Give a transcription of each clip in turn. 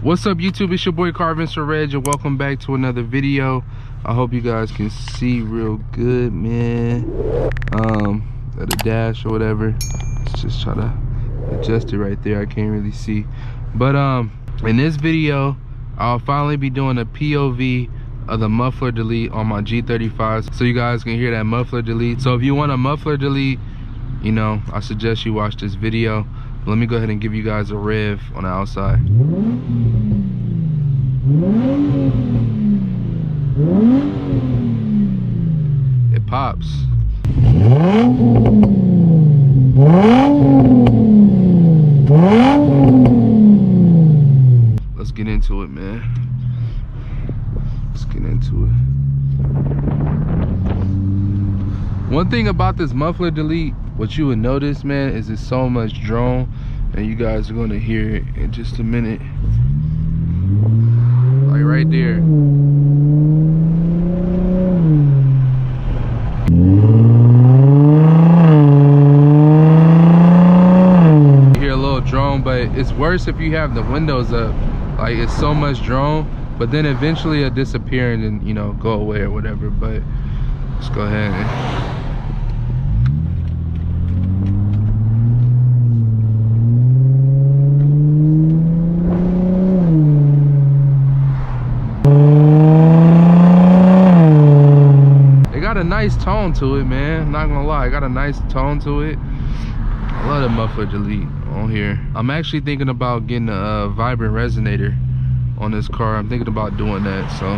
What's up YouTube, it's your boy Mr. Reg, and welcome back to another video. I hope you guys can see real good, man. At the dash or whatever. Let's just try to adjust it right there. I can't really see, but in this video I'll finally be doing a POV of the muffler delete on my G35, so you guys can hear that muffler delete. So if you want a muffler delete, you know, I suggest you watch this video. Let me go ahead and give you guys a rev on the outside. It pops. Let's get into it, man. Let's get into it. One thing about this muffler delete, what you would notice, man, is it's so much drone, and you guys are gonna hear it in just a minute. Like right there. You hear a little drone, but it's worse if you have the windows up. Like, it's so much drone, but then eventually it'll disappear and then, you know, go away or whatever. But let's go ahead and a nice tone to it, man. I'm not gonna lie, I got a nice tone to it. I love the muffler delete on here. I'm actually thinking about getting a vibrant resonator on this car. I'm thinking about doing that, so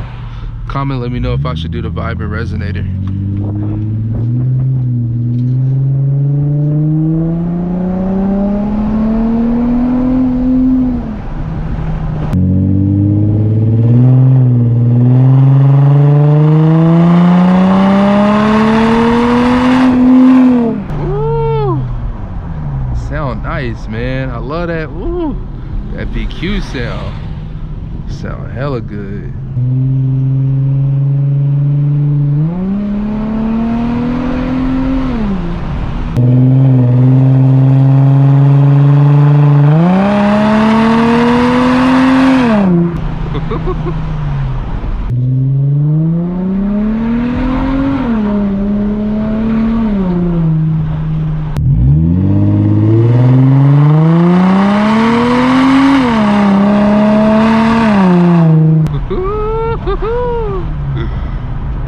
comment, let me know if I should do the vibrant resonator. Nice, man. I love that. Ooh, that PQ sound hella good.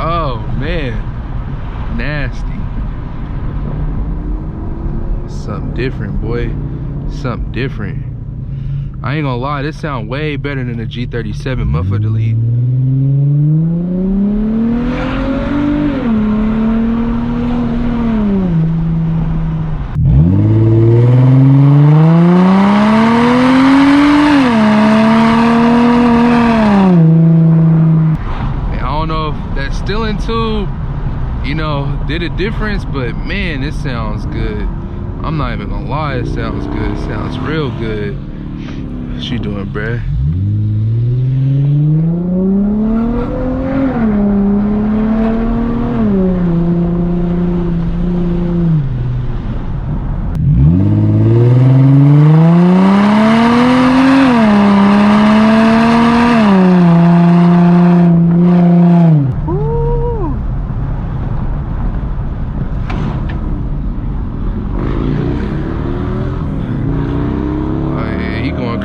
Oh man, nasty. Something different, boy. Something different. I ain't gonna lie, this sound way better than the G37 muffler delete. Still in tube, you know, did a difference, but man, this sounds good. I'm not even gonna lie, it sounds good. It sounds real good. What you doing, bruh?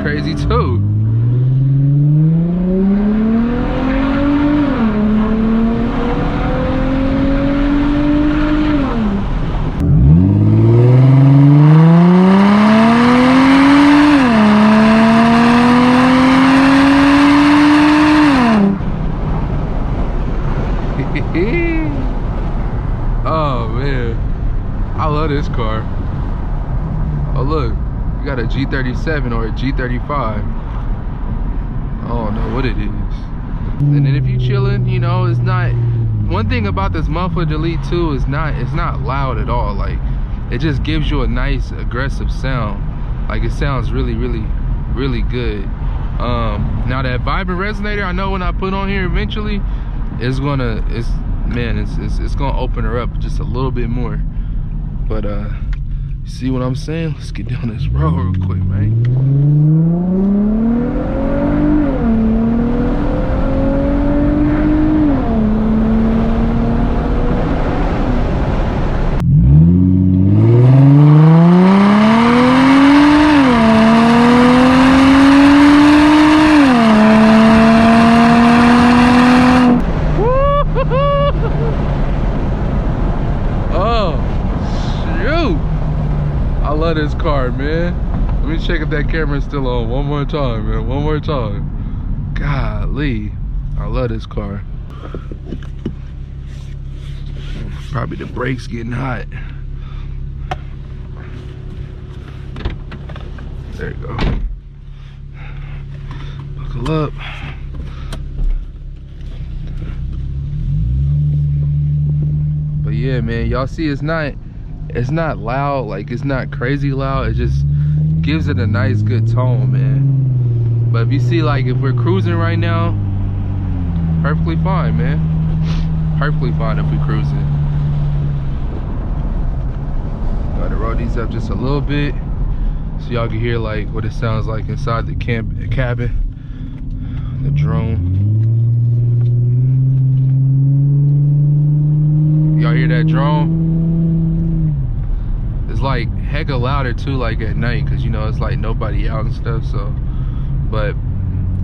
Crazy too. Oh man, I love this car. Oh look, you got a G37 or a G35. I don't know what it is. And then if you chilling, you know, it's not. One thing about this muffler delete too is it's not loud at all. Like, it just gives you a nice aggressive sound. Like, it sounds really good. Now that vibrant resonator, I know when I put on here eventually, it's gonna open her up just a little bit more. But see what I'm saying? Let's get down this road real quick, man. check if that camera's still on one more time, man. One more time. Golly. I love this car. Probably the brakes getting hot. There you go. Buckle up. But yeah, man, y'all see it's not loud, like it's not crazy loud. It just gives it a nice good tone, man. But if you see, like, if we're cruising right now, perfectly fine, man. Perfectly fine if we're cruising. Gotta roll these up just a little bit so y'all can hear like what it sounds like inside the cabin. The drone. Y'all hear that drone? It's like hecka louder too, like at night, cause you know it's like nobody out and stuff. So, but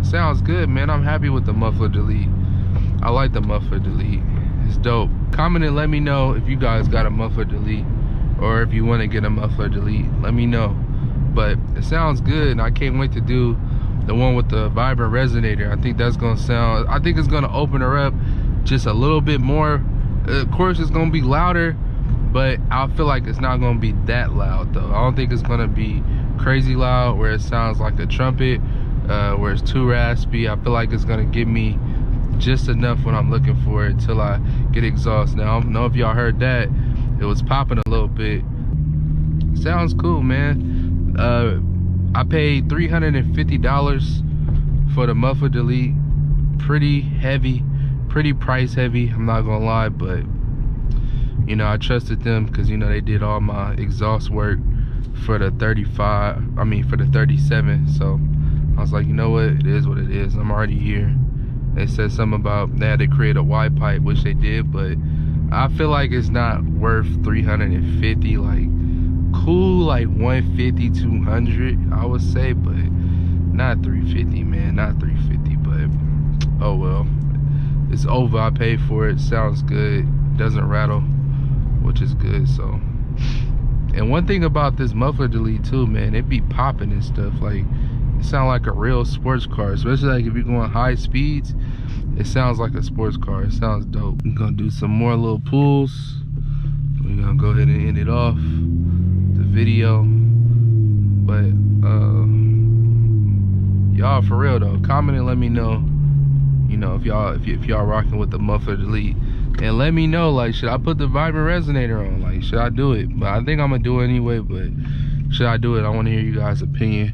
sounds good, man. I'm happy with the muffler delete. I like the muffler delete. It's dope. Comment and let me know if you guys got a muffler delete, or if you want to get a muffler delete. Let me know. But it sounds good, and I can't wait to do the one with the vibrant resonator. I think that's gonna sound. I think it's gonna open her up just a little bit more. Of course, it's gonna be louder, but I feel like it's not gonna be that loud though. I don't think it's gonna be crazy loud where it sounds like a trumpet, where it's too raspy. I feel like it's gonna give me just enough when I'm looking for it until I get exhaust. Now I don't know if y'all heard that. It was popping a little bit. Sounds cool, man. I paid $350 for the muffler delete. Pretty heavy, pretty price heavy, I'm not gonna lie, but you know, I trusted them because you know they did all my exhaust work for the 35, I mean for the 37. So I was like, you know what, it is what it is. I'm already here. They said something about they had to create a wide pipe, which they did, but I feel like it's not worth 350. Like cool, like 150, 200 I would say, but not 350, man, not 350. But oh well, it's over. I paid for it. Sounds good, doesn't rattle, which is good. So, and one thing about this muffler delete too, man, it be popping and stuff. Like it sounds like a real sports car, especially like if you're going high speeds. It sounds like a sports car. It sounds dope. I'm gonna do some more little pulls. We're gonna go ahead and end it off the video. But y'all, for real though, comment and let me know, you know, if y'all rocking with the muffler delete, and let me know, like, should I put the vibrant resonator on? Like, should I do it? But I think I'm gonna do it anyway. But should I do it? I want to hear you guys' opinion.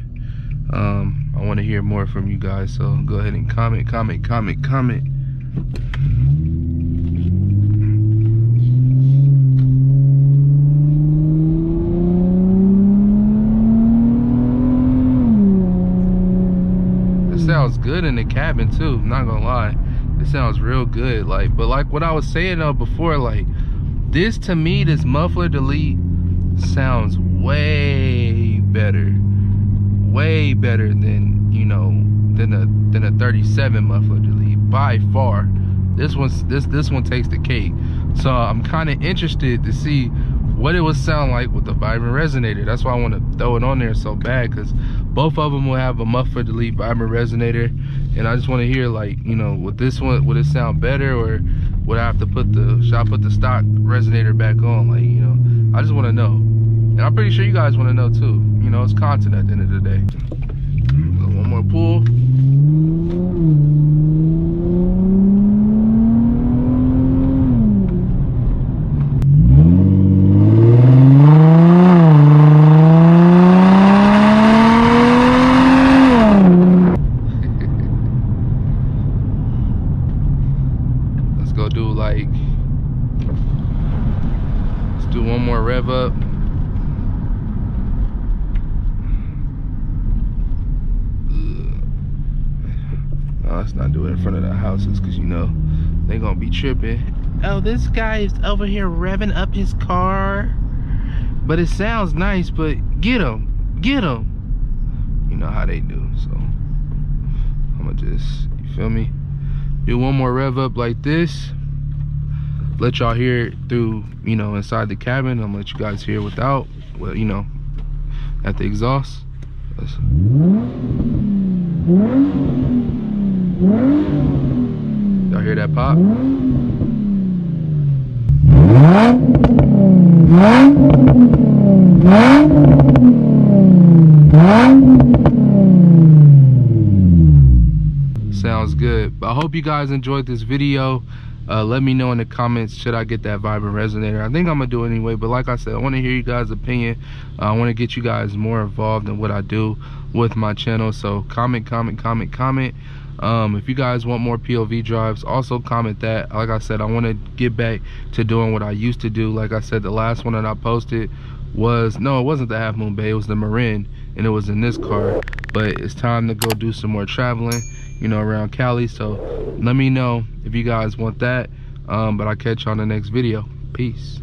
I want to hear more from you guys, so go ahead and comment. It sounds good in the cabin too, I'm not gonna lie. It sounds real good. Like, but like what I was saying though before, like this, to me, this muffler delete sounds way better than, you know, than a 37 muffler delete by far. This one takes the cake. So I'm kind of interested to see what it would sound like with the vibrant resonator. That's why I want to throw it on there so bad, because both of them will have a muffler delete vibrant resonator, and I just want to hear, like, you know, with this one, would it sound better, or would I have to should I put the stock resonator back on? Like, you know, I just want to know. And I'm pretty sure you guys want to know too. You know, it's content at the end of the day. One more pull. Let's go do like, let's do one more rev up. Let's not do it in front of the houses, because you know they gonna be tripping. Oh, this guy is over here revving up his car, but it sounds nice. But get him. You know how they do. So I'm gonna just, you feel me, do one more rev up like this, let y'all hear it through, you know, inside the cabin. I'm gonna let you guys hear without, well, you know, at the exhaust. Y'all hear that pop? Sounds good. I hope you guys enjoyed this video. Let me know in the comments, should I get that vibrant resonator? I think I'm gonna do it anyway, but like I said, I want to hear you guys' opinion. I want to get you guys more involved in what I do with my channel, so comment. If you guys want more POV drives, also comment that. Like I said, I want to get back to doing what I used to do. Like I said, the last one that I posted was, no, it wasn't the Half Moon Bay, it was the Marin, and it was in this car. But it's time to go do some more traveling, you know, around Cali. So let me know if you guys want that. But I'll catch you on the next video. Peace.